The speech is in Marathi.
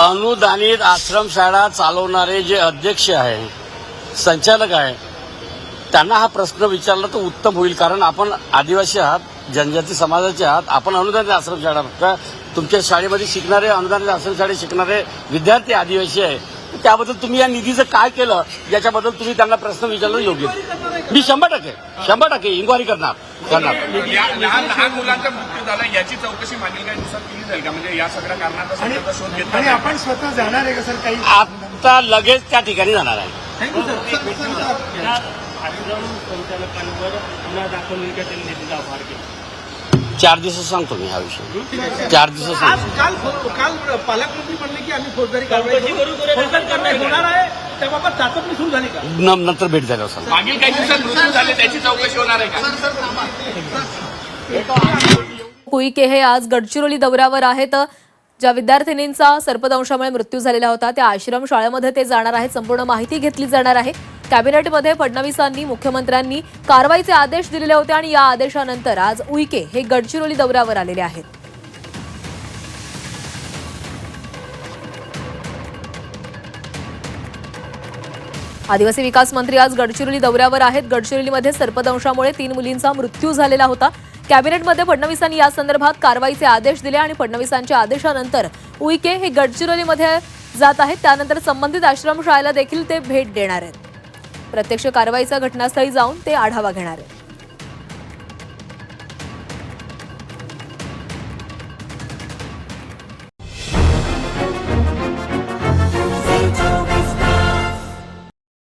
अनुदानित आश्रमशाळा चालवणारे जे अध्यक्ष आहे, संचालक आहे, त्यांना हा प्रश्न विचारला तर उत्तम होईल. कारण आपण आदिवासी आहात, जनजाती समाजाचे आहात. आपण अनुदानित आश्रमशाळा का तुमच्या शाळेमध्ये शिकणारे, अनुदानित आश्रमशाळेत शिकणारे विद्यार्थी आदिवासी आहे. त्याबद्दल तुम्ही या निधीचं काय केलं याच्याबद्दल तुम्ही त्यांना प्रश्न विचारलं योग्य. मी 100% इन्क्वायरी करणार. लहान मुलांचा मृत्यू झाला याची चौकशी मागील काही दिवसात केली जाईल का? म्हणजे या सगळ्या कारणाचा शोध घेतला आणि आपण स्वतः जाणार आहे का सर? काही आता लगेच त्या ठिकाणी जाणार आहे. Thank you sir. आश्रम संचालकांवर गुन्हा दाखल होईल का त्यांनी निधीचा आभार केला? 4 दिवसात सांगतो मी हा विषय. 4 दिवसात सांगतो. काल पालकमंत्री म्हणले की आम्ही फौजदारी कारवाई होणार आहे. त्याबाबत चाचपणी सुरू झाली का? नंतर भेट झाल्यावर सांगतो. मागील काही दिवसात मृत्यू झाले त्याची चौकशी होणार आहे का? उईके हे आज गडचिरोली दौऱ्यावर आहेत. ज्या विद्यार्थिनींचा सर्पदंशामुळे मृत्यू झालेला होता त्या आश्रम शाळेमध्ये ते जाणार आहेत. संपूर्ण माहिती घेतली जाणार आहे. कॅबिनेटमध्ये फडणवीसांनी, मुख्यमंत्र्यांनी कारवाईचे आदेश दिलेले होते आणि या आदेशानंतर आज उईके हे गडचिरोली दौऱ्यावर आलेले आहेत. आदिवासी विकास मंत्री आज गडचिरोली दौऱ्यावर आहेत. गडचिरोलीमध्ये सर्पदंशामुळे 3 मुलींचा मृत्यू झालेला होता. कॅबिनेटमध्ये फडणवीसांनी या संदर्भात कारवाईचे आदेश दिले आणि फडणवीसांच्या आदेशानंतर उईके हे गडचिरोलीमध्ये जात आहेत. त्यानंतर संबंधित आश्रमशाळेला देखील ते भेट देणार आहेत. प्रत्यक्ष कारवाईचा घटनास्थळी जाऊन ते आढावा घेणार आहेत.